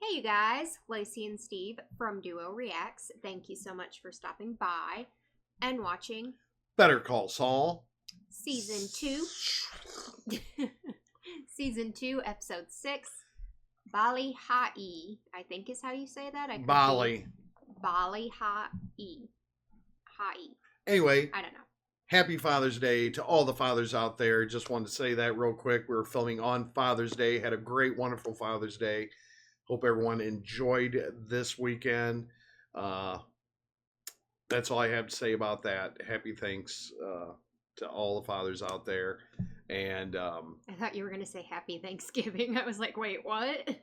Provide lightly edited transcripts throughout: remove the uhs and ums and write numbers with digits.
Hey you guys, Lacey and Steve from Duo Reacts. Thank you so much for stopping by and watching Better Call Saul. Season 2. Season 2, Episode 6. Bali Ha'i, I think is how you say that. Bali. Bali Ha'i. Ha'i. Anyway. I don't know. Happy Father's Day to all the fathers out there. Just wanted to say that real quick. We were filming on Father's Day. Had a great, wonderful Father's Day. Hope everyone enjoyed this weekend. That's all I have to say about that. Happy thanks to all the fathers out there. And I thought you were going to say Happy Thanksgiving. I was like, wait, what?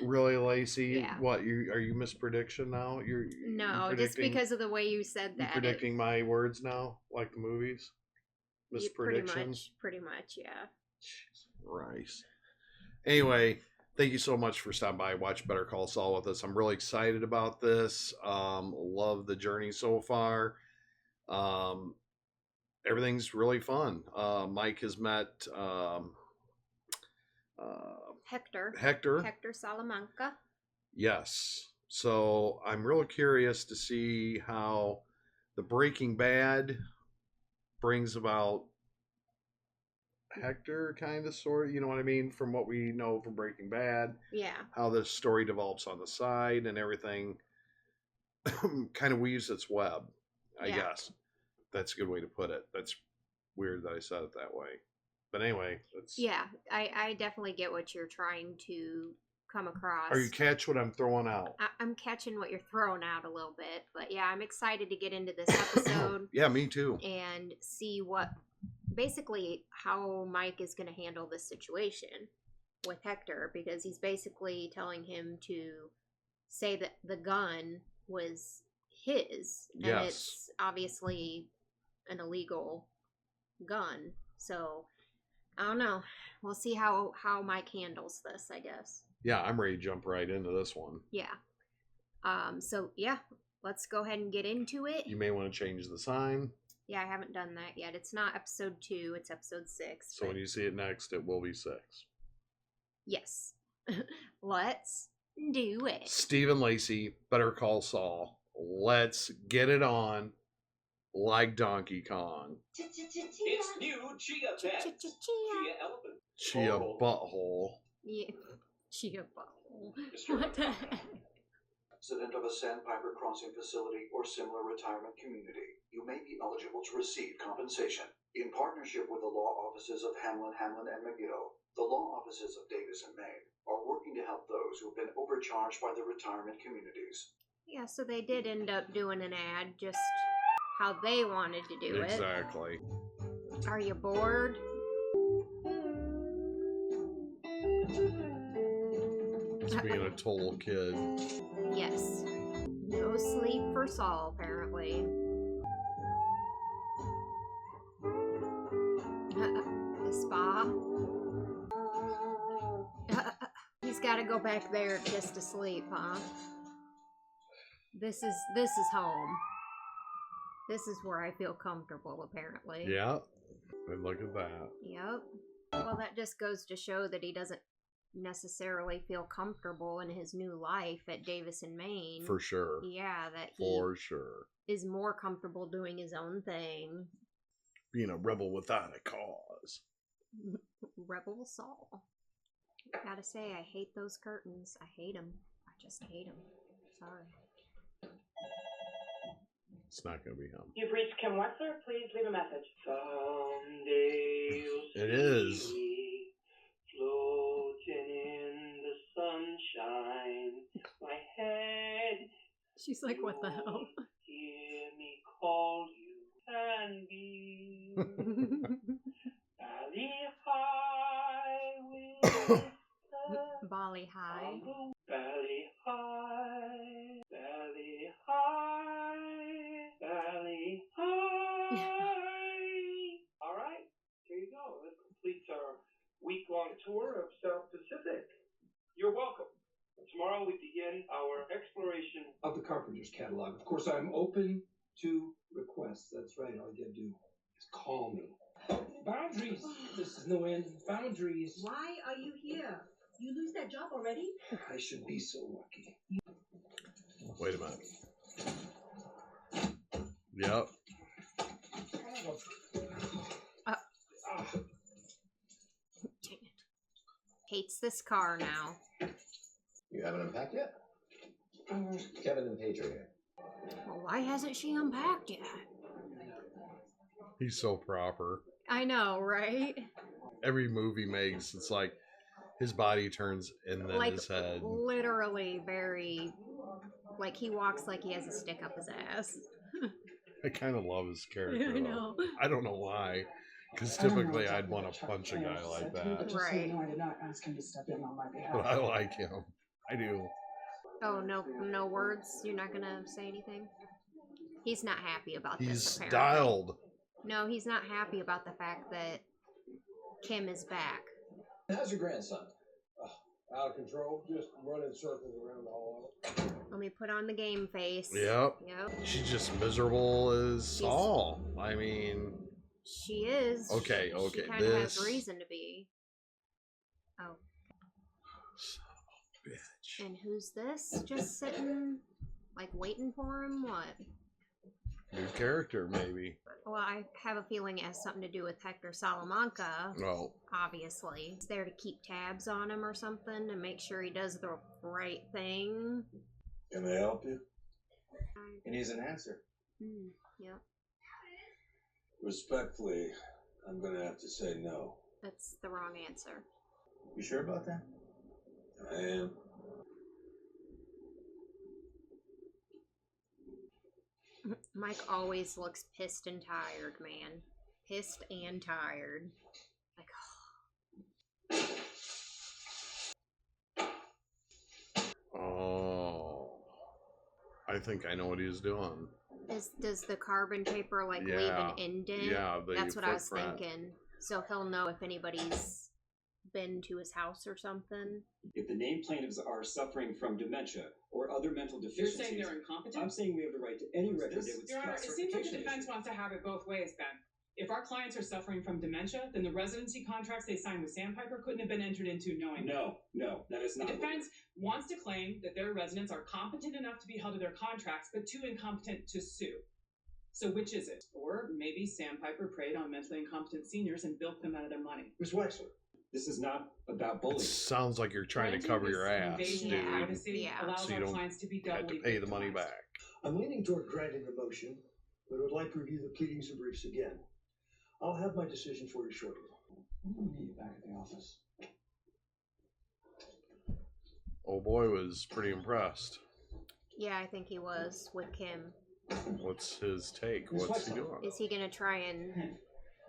Really, Lacey? Yeah. What? Are you misprediction now? No, just because of the way you said that. You predicting my words now, like the movies? Mispredictions? Pretty much, yeah. Jeez, Christ. Anyway, thank you so much for stopping by and watch Better Call Saul with us. I'm really excited about this. Love the journey so far. Everything's really fun. Mike has met Hector Salamanca. Yes. So I'm real curious to see how the Breaking Bad brings about Hector, kind of, sort of, you know what I mean, from what we know from Breaking Bad. Yeah. How the story develops on the side and everything kind of weaves its web, I guess. That's a good way to put it. That's weird that I said it that way. But anyway, it's... Yeah, I definitely get what you're trying to come across. Are you catch what I'm throwing out? I'm catching what you're throwing out a little bit. But yeah, I'm excited to get into this episode. Yeah, me too. And see basically how Mike is going to handle this situation with Hector. Because he's basically telling him to say that the gun was his. And yes. It's obviously an illegal gun. So... I don't know. We'll see how Mike handles this, I guess. Yeah, I'm ready to jump right into this one. Yeah. So, yeah, let's go ahead and get into it. You may want to change the sign. Yeah, I haven't done that yet. It's not episode 2, it's episode 6. So when you see it next, it will be 6. Yes. Let's do it. Steve and Lacey, Better Call Saul. Let's get it on. Like Donkey Kong. It's new Chia Pets. Chia Elephant. Chia Butthole. Yeah. Chia Butthole. What the heck? Resident of a Sandpiper Crossing facility or similar retirement community, you may be eligible to receive compensation. In partnership with the law offices of Hamlin, and McGill, the law offices of Davis and Maine are working to help those who have been overcharged by the retirement communities. Yeah, so they did end up doing an ad, just how they wanted to do it. Exactly. Are you bored? Just being a total kid. Yes. No sleep for Saul, apparently. The spa. He's got to go back there just to sleep, huh? This is home. This is where I feel comfortable, apparently. Yeah. And look at that. Yep. Well, that just goes to show that he doesn't necessarily feel comfortable in his new life at Davis and Maine. For sure. Yeah, that he for sure is more comfortable doing his own thing. Being a rebel without a cause. Rebel Saul. Gotta say, I hate those curtains. I hate them. I just hate them. Sorry. It's not going to be him. You've reached Kim Wexler. Please leave a message. Someday you'll it is. Floating in the sunshine. My head. She's like, what the hell? Hear me call you and be. Bali High will Bali High. Bali High. Bali High. Bali High. All right, here you go. That completes our week-long tour of South Pacific. You're welcome. Tomorrow we begin our exploration of the Carpenter's catalog. Of course, I'm open to requests. That's right. All you gotta do is call me. Boundaries. This is no end. Boundaries. Why are you here? You lose that job already? I should be so lucky. Wait a minute. Yep. Dang it. Hates this car now. You haven't unpacked yet? Kevin and Paige are here. Well, why hasn't she unpacked yet? He's so proper. I know, right? Every move he makes, it's like his body turns and then Like, his head. literally very... Like, he walks like he has a stick up his ass. I kind of love his character. I know. Though. I don't know why. Because typically I'd want to punch a guy like that. Right. I did not ask him to step in on my behalf. But I like him. I do. Oh, no words? You're not gonna say anything? He's not happy about this, He's apparently. dialed. No, he's not happy about the fact that Kim is back. How's your grandson? Out of control, just running circles around the hall. Let me put on the game face. Yep. Yep. She's just miserable as Saul. I mean... She is. Okay, She okay. kind of has reason to be. Oh. Son of a bitch. And who's this? Just sitting, like, waiting for him? What? New character, maybe. Well, I have a feeling it has something to do with Hector Salamanca. Well, Obviously. He's there to keep tabs on him or something and make sure he does the right thing. Can I help you? He needs an answer. Yep. Respectfully, I'm gonna have to say no. That's the wrong answer. You sure about that? I am. Mike always looks pissed and tired, man. Pissed and tired. Like, oh. I think I know what he's doing. does the carbon paper, like, leave an indent? Yeah, the That's what I was footprint. thinking. So he'll know if anybody's been to his house or something. If the named plaintiffs are suffering from dementia or other mental deficiencies... You're saying they're incompetent? I'm saying we have the right to any record they would Your Honor, seek it seems like the certification defense issue. wants to have it both ways, Ben. If our clients are suffering from dementia, then the residency contracts they signed with Sandpiper couldn't have been entered into knowingly. No, that is The not... defense wants to claim that their residents are competent enough to be held to their contracts, but too incompetent to sue. So which is it? Or maybe Sandpiper preyed on mentally incompetent seniors and bilked them out of their money. Ms. Wexler. This is not about It bullying. sounds like you're trying to Granting cover this your ass, invasion dude. of privacy Yeah. allows So you our don't clients to be have to doubly pay the money victimized. back. I'm leaning toward granting the motion, but would like to review the pleadings and briefs again. I'll have my decision for you shortly. I'm gonna meet you back at the office. Old boy was pretty impressed. Yeah, I think he was with Kim. What's his take? Ms. What's he Wexler. doing? Is he gonna try and... I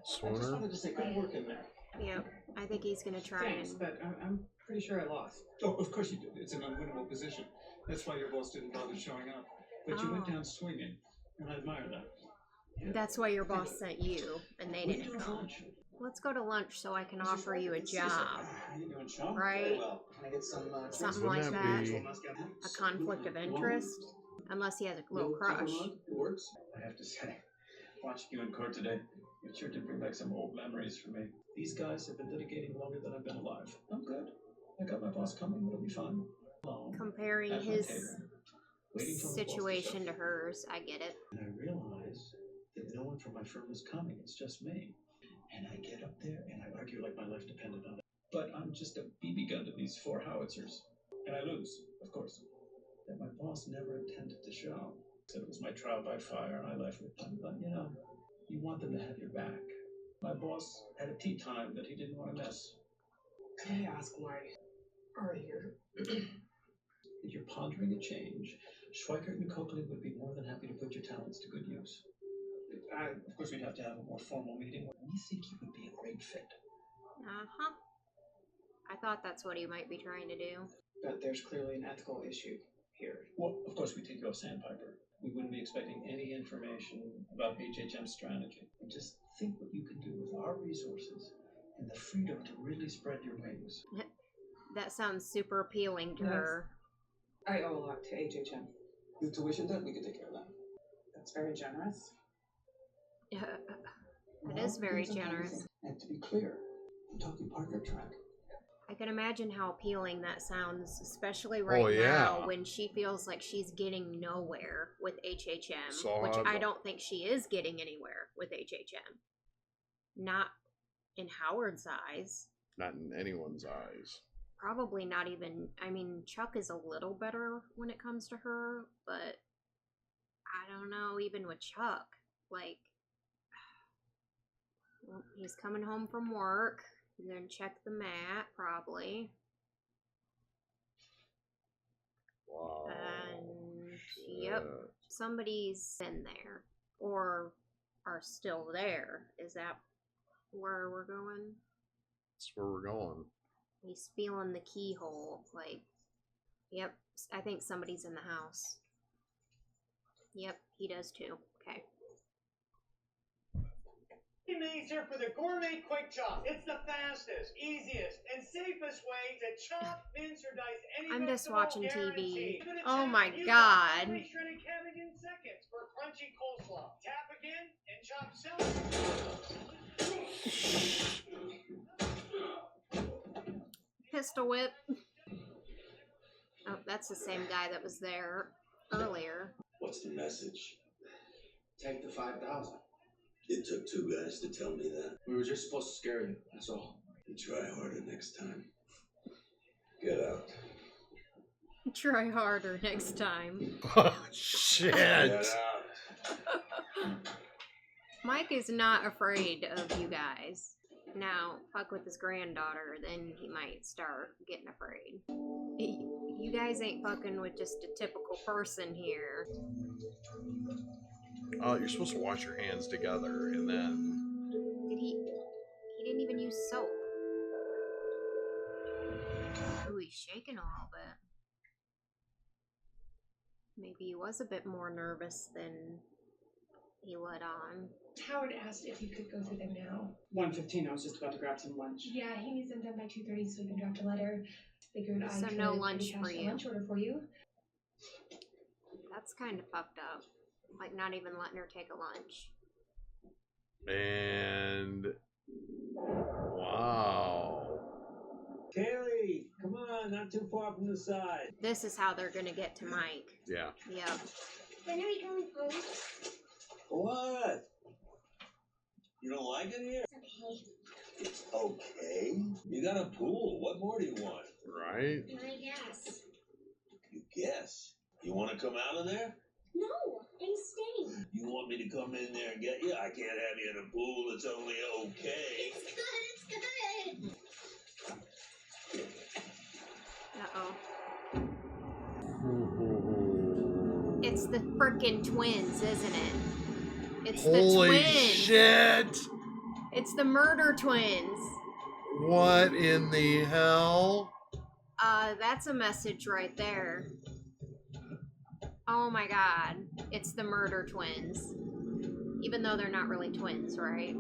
just Swooner? wanted to say good work in there. Yep. I think he's gonna try Thanks, and... but I'm pretty sure I lost. Oh, of course you did. It's an unwinnable position. That's why your boss didn't bother showing up. But you went Oh. down swinging, and I admire that. That's why your boss sent you, and they didn't come. Let's go to lunch so I can offer you a job. How you doing, Sean? Right? Very well. Can I get some Something Wouldn't like that that. be- A conflict of interest. Unless he has a little crush. It works. I have to say, watching you in court today, it sure did bring back some old memories for me. These guys have been litigating longer than I've been alive. I'm good. I got my boss coming. It'll be fine. Alone, Comparing at my his table, waiting for my boss to situation show to up. hers, I get it. And I realize that no one from my firm is coming. It's just me. And I get up there and I argue like my life depended on it. But I'm just a BB gun to these 4 howitzers. And I lose, of course. That my boss never intended to show. Said it was my trial by fire and I left with them. But, you know, you want them to have your back. My boss had a tea time that he didn't want to miss. Could I ask why are you here? If you're pondering a change, Schweikert and Coakley would be more than happy to put your talents to good use. Of course, we'd have to have a more formal meeting. We think you would be a great fit. Uh-huh. I thought that's what he might be trying to do. But there's clearly an ethical issue here. Well, of course, we take you off Sandpiper. We wouldn't be expecting any information about HHM's strategy. And just think what you can do with our resources and the freedom to really spread your wings. That sounds super appealing to Yes. her. I owe a lot to HHM. The tuition debt, we can take care of that. That's very generous. It is very generous. And to be clear, I'm talking partner track. I can imagine how appealing that sounds, especially right now when she feels like she's getting nowhere with HHM, So which I don't think she is getting anywhere with HHM. Not in Howard's eyes. Not in anyone's eyes. Probably not even, I mean, Chuck is a little better when it comes to her, but I don't know, even with Chuck, like, well, he's coming home from work. He's gonna check the mat, probably. Wow. And, yep, somebody's been there. Or are still there. Is that where we're going? That's where we're going. He's feeling the keyhole. Like, yep, I think somebody's in the house. Yep, he does too. Okay. May's here for the gourmet quick chop. It's the fastest, easiest, and safest way to chop, mince, or dice any I'm just vegetable, watching TV. guaranteed. Oh my You god. got shredded cabbage in seconds for crunchy coleslaw. Tap again and chop celery. Pistol whip. Oh, that's the same guy that was there earlier. What's the message? Take the 5,000. It took 2 guys to tell me that. We were just supposed to scare you, that's all. You try harder next time. Get out. Try harder next time. Oh, shit. Get out. Mike is not afraid of you guys. Now, fuck with his granddaughter, then he might start getting afraid. You guys ain't fucking with just a typical person here. Oh, you're supposed to wash your hands together and then... He didn't even use soap. Ooh, he's shaking a little bit. Maybe he was a bit more nervous than he let on. Howard asked if you could go through them now. 1:15, I was just about to grab some lunch. Yeah, he needs them done by 2:30 so we can draft a letter. Figured So I could no lunch cash for a you. lunch order for you. That's kind of fucked up. Like, not even letting her take a lunch. And... Wow. Kaylee, come on, not too far from the side. This is how they're gonna get to Mike. Yeah. Yep. When are we going home? What? You don't like it here? It's okay. It's okay. You got a pool. What more do you want? Right? I guess. You guess. You want to come out of there? No, I'm staying. You want me to come in there and get you? I can't have you in a pool that's only okay. It's good, it's good. Uh-oh. It's the frickin' twins, isn't it? It's Holy the twins. shit! It's the murder twins. What in the hell? That's a message right there. Oh my god. It's the murder twins. Even though they're not really twins, right?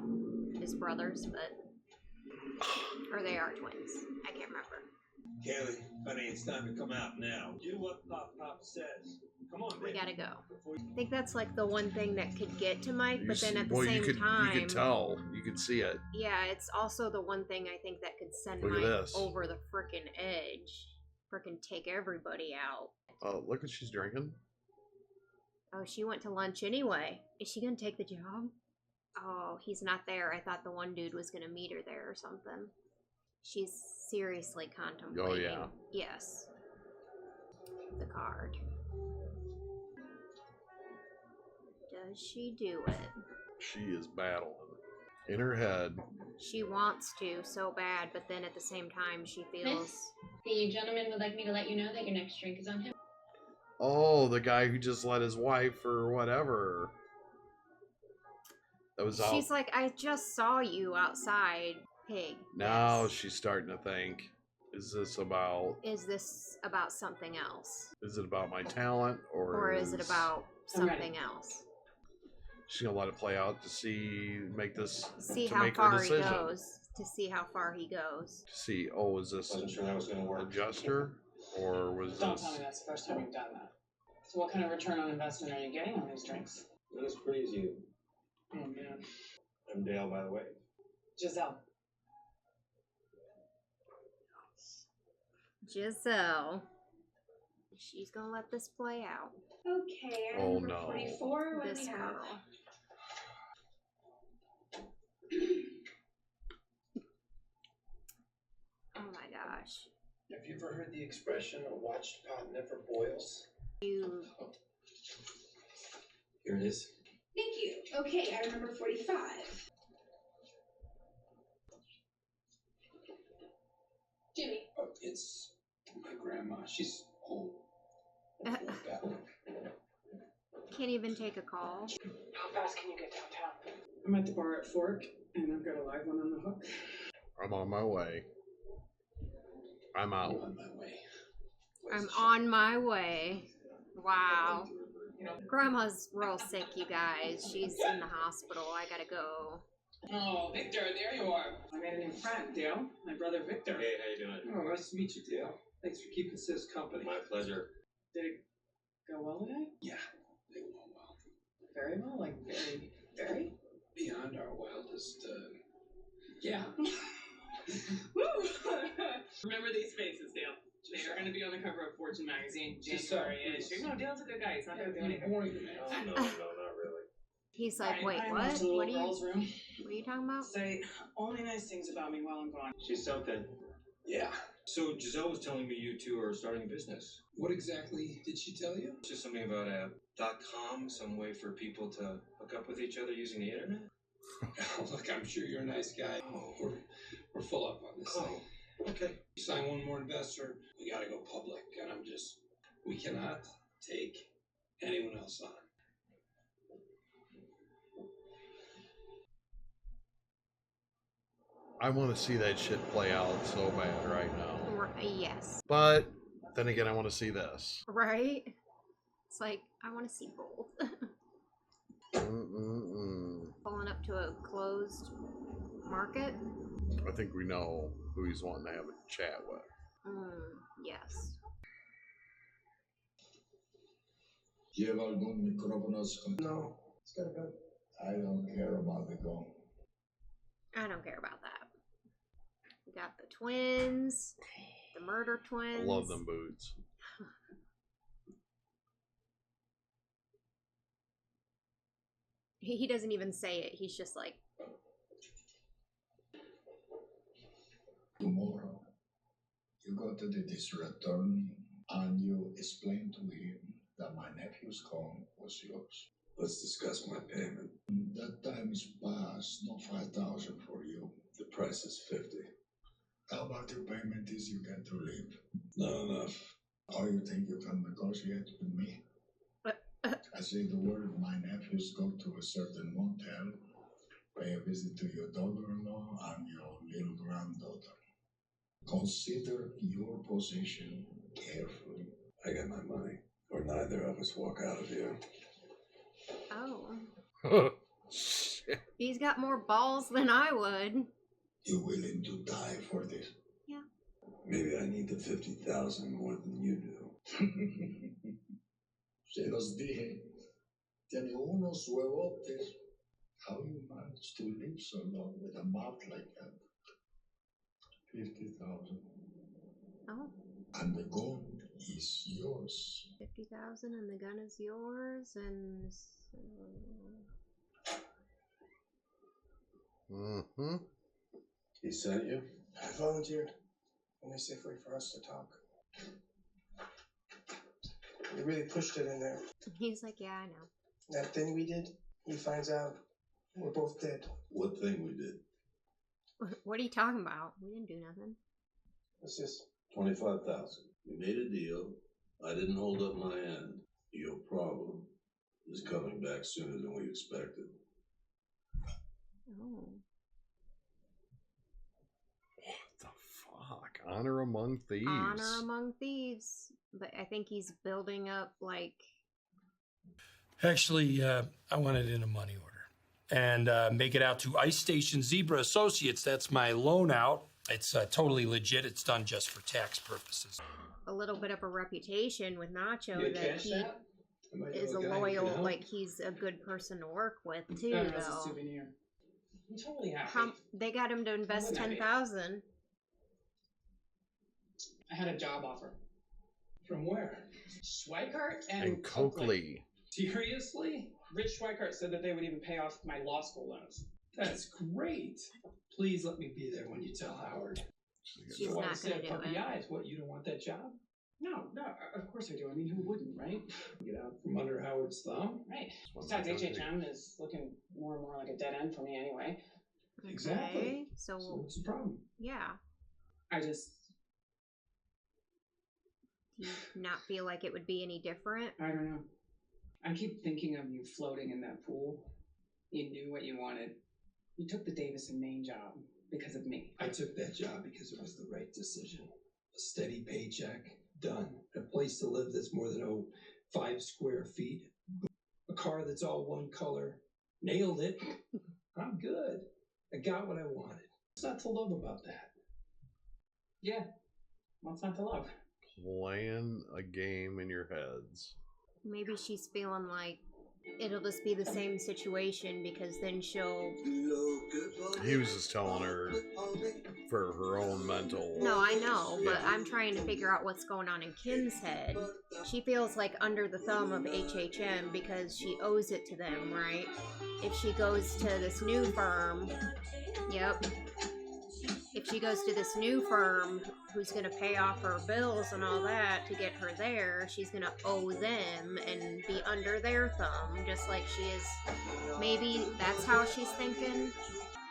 His brothers, but... Or they are twins. I can't remember. Kaylee, honey, it's time to come out now. Do what Pop says. Come on, We baby. gotta go. I think that's like the one thing that could get to Mike, but then at the Well, same time... You could tell. You could see it. Yeah, it's also the one thing I think that could send Look at Mike this. over the frickin' edge. Frickin' take everybody out. Look what she's drinking. Oh, she went to lunch anyway. Is she gonna take the job? Oh, he's not there. I thought the one dude was gonna meet her there or something. She's seriously contemplating. Oh, yeah. Yes. The card. Does she do it? She is battling. In her head. She wants to so bad, but then at the same time she feels... The gentleman would like me to let you know that your next drink is on him. Oh, the guy who just let his wife or whatever. That was all. She's like, I just saw you outside, pig. Now Yes. she's starting to think, is this about... Is this about something else? Is it about my talent? Or is it about something else? She's going to let it play out to see, make this... See to how make her far he decision. goes. To see how far he goes. To see, oh, is this Wasn't sure that was gonna work. a gesture? Or was Don't this... tell me that's the first time you've done that. So what kind of return on investment are you getting on these drinks? Not as pretty as you. Oh, man. I'm Dale, by the way. Giselle. Giselle. She's gonna let this play out. Okay, Oh, number no. 44. What do This we have? girl. Oh my gosh. Have you ever heard the expression, a watched pot never boils? You. Here it is. Thank you. Okay, item number 45. Jimmy. Oh, it's my grandma. She's old. Can't even take a call. How fast can you get downtown? I'm at the bar at Fork, and I've got a live one on the hook. I'm on my way. I'm out. On my way. I'm on my way. Wow. Grandma's real sick, you guys. She's in the hospital. I gotta go. Oh, Victor, there you are. I made a new friend, Dale. My brother Victor. Hey, how you doing? Oh, nice to meet you, Dale. Thanks for keeping Sis company. My pleasure. Did it go well today? Yeah, they went well. Very well? Like, very, very? Beyond our wildest, yeah. Woo! Remember these faces, Dale. They are going to be on the cover of Fortune magazine, January issue. No, Dale's a good guy. He's not going to do anything. No, not really. He's like, Alright, wait, I what? went to the What are girls' you? room. What are you talking about? Say only nice things about me while I'm gone. She's something. Yeah. So Giselle was telling me you two are starting a business. What exactly did she tell you? Just something about a .com, some way for people to hook up with each other using the internet. Look, I'm sure you're a nice guy. Oh, we're full up on this thing. Okay. Sign one more investor. We gotta go public, and we cannot take anyone else on. I want to see that shit play out so bad right now. Yes. But then again, I want to see this. Right? It's like, I want to see both. Pulling up to a closed market. I think we know who he's wanting to have a chat with. Yes. Lleva algún micrófono. No, it's got a gun. I don't care about the gun. I don't care about that. We got the twins, the murder twins. I love them boots. He doesn't even say it. He's just like, Tomorrow, you go to the district attorney and you explain to him that my nephew's gun was yours. Let's discuss my payment. That time is past, not 5,000 for you. The price is 50. How about your payment is you get to leave? Not enough. Or you think you can negotiate with me? I say the word, my nephews go to a certain motel, pay a visit to your daughter-in-law and your little granddaughter. Consider your position carefully. I got my money, or neither of us walk out of here. oh. He's got more balls than I would. You willing to die for this? Yeah. Maybe I need the 50,000 more than you do. Se los dije. Tiene unos huevotes. How you manage to live so long with a mouth like that? 50,000. Oh. And the gun is yours. 50,000 and the gun is yours, and so... He sent you? I volunteered. Only safe way for us to talk. We really pushed it in there. He's like, yeah, I know. That thing we did, he finds out we're both dead. What thing we did? What are you talking about? We didn't do nothing. What's this? 25,000. We made a deal. I didn't hold up my end. Your problem is coming back sooner than we expected. Oh. What the fuck? Honor among thieves. Honor among thieves. But I think he's building up, like... Actually, I want it in a money order. And make it out to Ice Station Zebra Associates. That's my loan out. It's totally legit. It's done just for tax purposes. A little bit of a reputation with Nacho You that catch he that? Am I is the a guy who loyal, can help? like he's a good person to work with too, That was a though. souvenir. I'm totally happy. They got him to invest Wasn't happy. 10,000. I had a job offer. From where? Schweikart and And Coakley. Seriously? Rich Schweikart said that they would even pay off my law school loans. That's great. Please let me be there when you tell Howard. She's So not I said gonna do puppy it. eyes. What, you don't want that job? No, of course I do. I mean, who wouldn't, right? Get out from under Howard's thumb? Right. Besides, HHM is looking more and more like a dead end for me anyway. Exactly. Okay, so what's the problem? yeah. I just... Do you not feel like it would be any different? I don't know. I keep thinking of you floating in that pool. You knew what you wanted. You took the Davis and Maine job because of me. I took that job because it was the right decision. A steady paycheck, done. A place to live that's more than 5 square feet. A car that's all one color. Nailed it. I'm good. I got what I wanted. What's not to love about that? Yeah. What's not to love? Playing a game in your heads. Maybe she's feeling like it'll just be the same situation because then she'll... He was just telling her for her own mental... No, I know, but I'm trying to figure out what's going on in Kim's head. She feels like under the thumb of HHM because she owes it to them, right? If she goes to this new firm... Yep. If she goes to this new firm who's going to pay off her bills and all that to get her there, she's going to owe them and be under their thumb, just like she is. Maybe that's how she's thinking.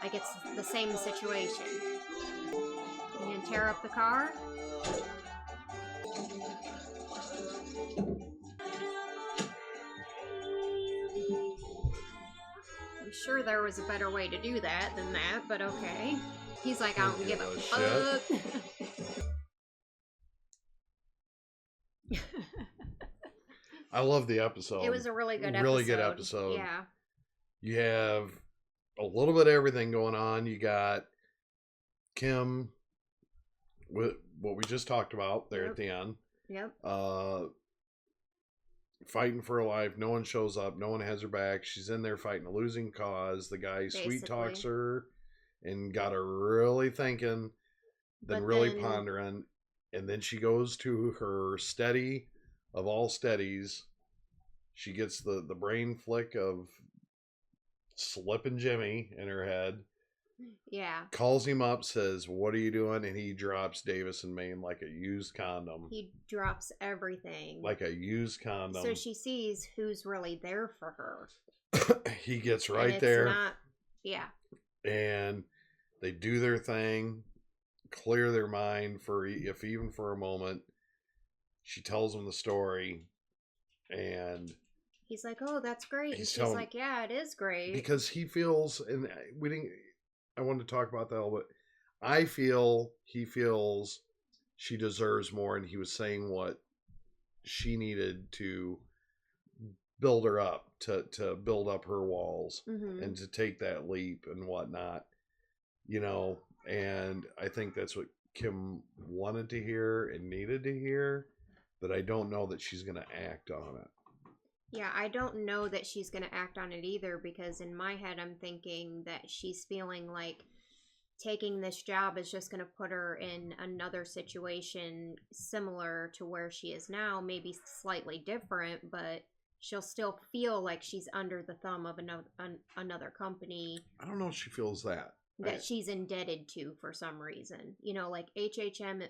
Like it's the same situation. You gonna tear up the car? I'm sure there was a better way to do that than that, but okay. He's like, I don't give a fuck. I love the episode. It was a really good episode. Really good episode. Yeah. You have a little bit of everything going on. You got Kim with what we just talked about there at the end. Yep. Fighting for her life. No one shows up. No one has her back. She's in there fighting a losing cause. The guy sweet talks her and got her really thinking, then really pondering. And then she goes to her steady of all steadies. She gets the brain flick of slipping Jimmy in her head. Yeah. Calls him up, says, "What are you doing?" And he drops Davis and Maine like a used condom. He drops everything. Like a used condom. So she sees who's really there for her. He gets right there. Not, yeah. And they do their thing, clear their mind for if even for a moment. She tells him the story, and he's like, "Oh, that's great." And she's like, "Yeah, it is great." Because he feels, and we didn't. I wanted to talk about that a little bit. I feel he feels she deserves more, and he was saying what she needed to build her up, to build up her walls, and to take that leap and whatnot, you know. And I think that's what Kim wanted to hear and needed to hear, but I don't know that she's going to act on it. Yeah, I don't know that she's going to act on it either, because in my head I'm thinking that she's feeling like taking this job is just going to put her in another situation similar to where she is now, maybe slightly different, but she'll still feel like she's under the thumb of another company. I don't know if she feels that. She's indebted to for some reason. You know, like HHM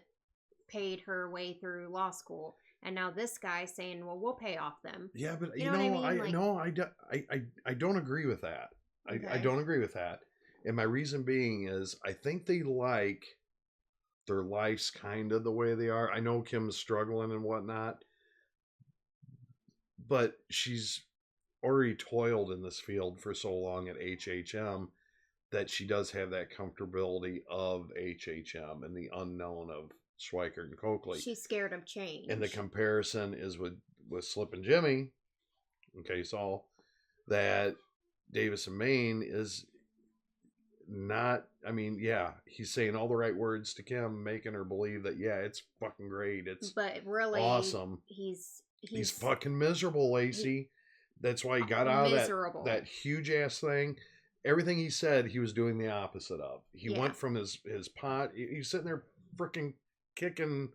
paid her way through law school. And now this guy saying, "Well, we'll pay off them." Yeah, but you know what I mean? I don't agree with that. Okay. I don't agree with that. And my reason being is I think they like their lives kind of the way they are. I know Kim's struggling and whatnot, but she's already toiled in this field for so long at HHM that she does have that comfortability of HHM and the unknown of Schweikart and Coakley. She's scared of change. And the comparison is with Slip and Jimmy, okay, Saul, that Davis and Maine is not, I mean, yeah, he's saying all the right words to Kim, making her believe that, yeah, it's fucking great. It's but really awesome. He's fucking miserable, Lacey. That's why he got out of that huge ass thing. Everything he said, he was doing the opposite of. He went from his pot. He's sitting there freaking kicking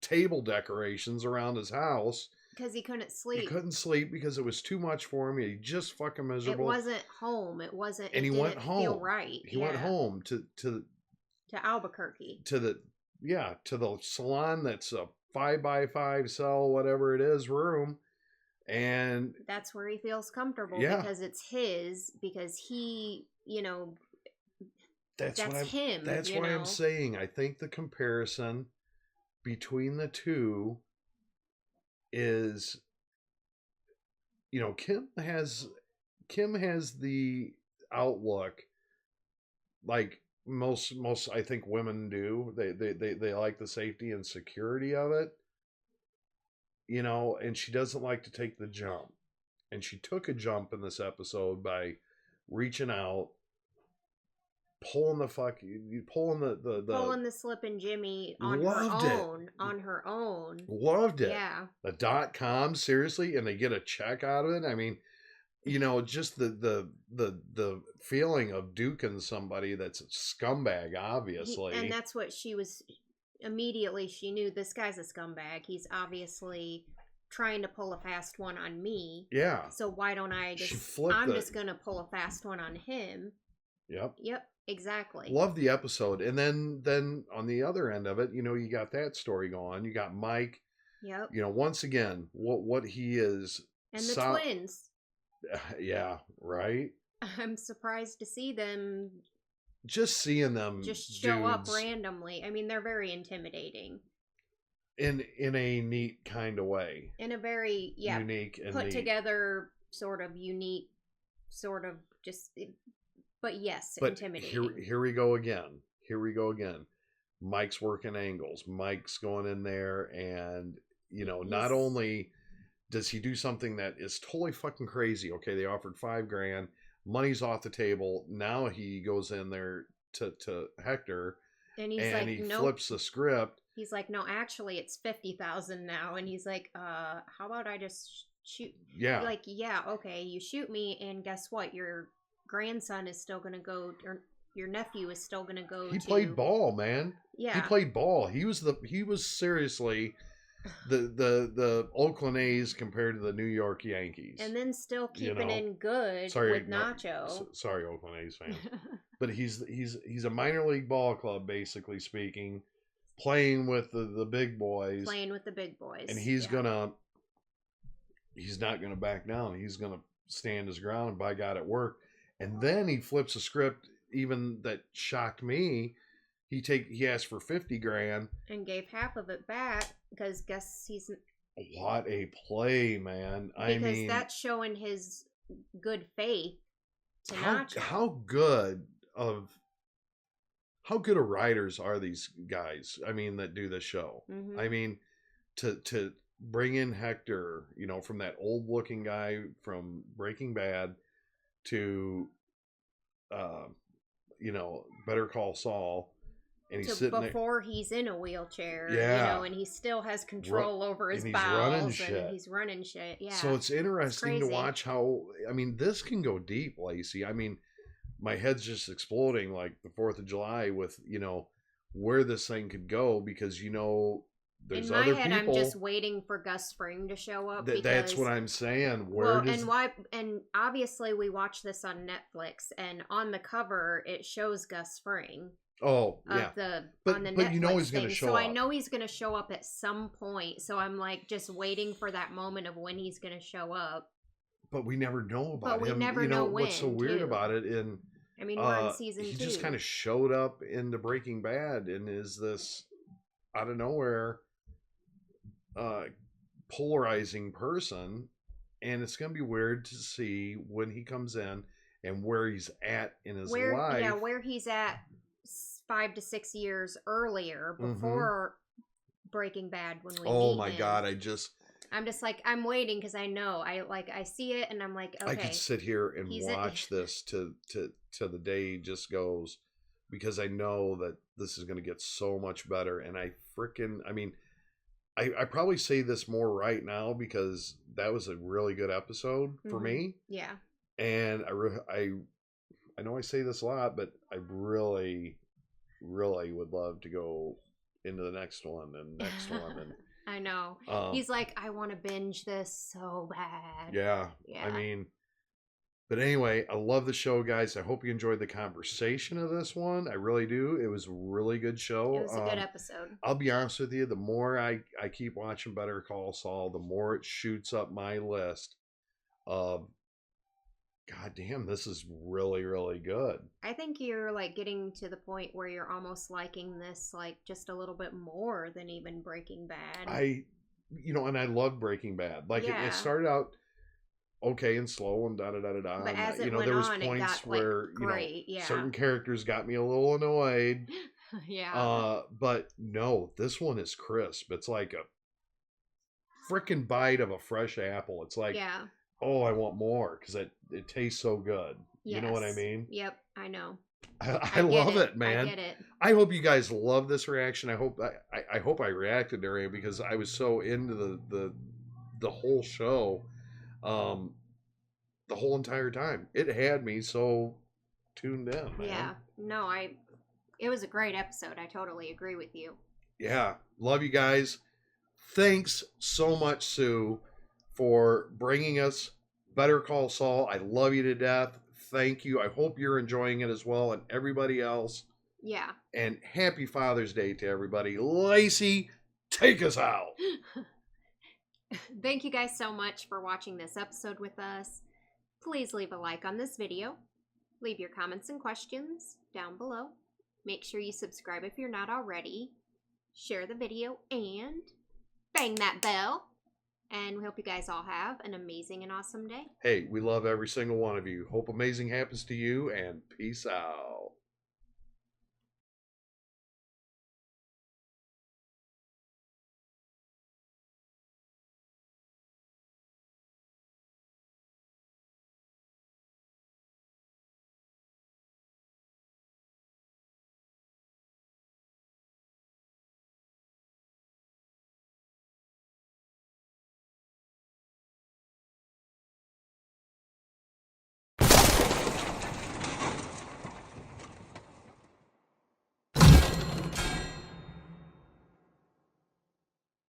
table decorations around his house. Because he couldn't sleep. He couldn't sleep because it was too much for him. He just fucking miserable. It wasn't home. It wasn't. And he went home. Feel right. He went home to Albuquerque. To the salon that's a 5x5 cell, whatever it is, room, and that's where he feels comfortable because it's his. Because he, that's him. That's why I'm saying I think the comparison between the two is, Kim has the outlook like most I think women do. They like the safety and security of it, and she doesn't like to take the jump, and she took a jump in this episode by reaching out, pulling the slip and Jimmy on her own. Loved it. Yeah. The .com, seriously, and they get a check out of it. I mean, just the feeling of duking somebody that's a scumbag, obviously. And that's what she was immediately. She knew this guy's a scumbag. He's obviously trying to pull a fast one on me. Yeah. So why don't I just? I'm just gonna pull a fast one on him. Yep. Exactly. Love the episode. And then on the other end of it, you got that story going. You got Mike. Yep. Once again, what he is. And the twins. Yeah, right? I'm surprised to see them. Just seeing them just show up randomly. I mean, they're very intimidating. In a neat kind of way. In a very, unique and put neat. Together, sort of unique, sort of just... But yes, intimidating. Here we go again. Mike's working angles. Mike's going in there and, not only does he do something that is totally fucking crazy. Okay, they offered $5,000. Money's off the table. Now he goes in there to Hector and he flips the script. He's like, no, actually it's 50,000 now. And he's like, how about I just shoot? Yeah. Like, yeah, okay, you shoot me and guess what? Your grandson is still going to go, or your nephew is still going to go. He played ball, man. Yeah. He played ball. He was seriously the Oakland A's compared to the New York Yankees. And then still keeping in good with Nacho. Sorry, Oakland A's fan. But he's a minor league ball club, basically speaking, playing with the big boys. And he's not gonna back down. He's gonna stand his ground, and by God, it worked. And then he flips a script even that shocked me. He asked for $50,000 and gave half of it back because guess he's what a play, man. Because that's showing his good faith to Nacho. How good of writers are these guys? I mean, that do the show. Mm-hmm. I mean, to bring in Hector, from that old looking guy from Breaking Bad to Better Call Saul, and he's sitting before he's in a wheelchair, and he still has control over his bowels, and he's running shit. Yeah. So it's interesting to watch how, this can go deep, Lacey. My head's just exploding like the 4th of July with, where this thing could go, because, there's in my other head, people. I'm just waiting for Gus Fring to show up. That's what I'm saying. And obviously we watch this on Netflix, and on the cover it shows Gus Fring. Oh, yeah. On the Netflix he's going to show up. So I know he's going to show up at some point. So I'm like just waiting for that moment of when he's going to show up. But we never know about him. We never know when. What's so weird about it? We're in season 2. He just kind of showed up into Breaking Bad and is this out of nowhere polarizing person, and it's going to be weird to see when he comes in and where he's at in his life. Yeah, where he's at 5 to 6 years earlier before Breaking Bad when we meet my him. God, I'm just like, I'm waiting because I know I see it and I'm like, okay, I could sit here and watch this to the day just goes, because I know that this is going to get so much better. And I probably say this more right now because that was a really good episode for me. Yeah. And I know I say this a lot, but I really, really would love to go into the next one and next one. And I know. He's like, I want to binge this so bad. yeah. I mean, but anyway, I love the show, guys. I hope you enjoyed the conversation of this one. I really do. It was a really good show. It was a good episode. I'll be honest with you. The more I keep watching Better Call Saul, the more it shoots up my list of, God damn, this is really, really good. I think you're like getting to the point where you're almost liking this like just a little bit more than even Breaking Bad. And I love Breaking Bad. Like it started out okay and slow and da-da-da-da-da. But as it went there was on, points it got where, great. certain characters got me a little annoyed. Yeah. But no, this one is crisp. It's like a freaking bite of a fresh apple. It's like, oh, I want more because it tastes so good. You know what I mean? Yep, I know. I love it, man. I get it. I hope you guys love this reaction. I hope I reacted during it because I was so into the whole show, the whole entire time. It had me so tuned in, man. Yeah. No, it was a great episode. I totally agree with you. Yeah. Love you guys. Thanks so much, Sue, for bringing us Better Call Saul. I love you to death. Thank you. I hope you're enjoying it as well, and everybody else. Yeah. And happy Father's Day to everybody. Lacey, take us out. Thank you guys so much for watching this episode with us. Please leave a like on this video. Leave your comments and questions down below. Make sure you subscribe if you're not already. Share the video and bang that bell. And we hope you guys all have an amazing and awesome day. Hey, we love every single one of you. Hope amazing happens to you, and peace out.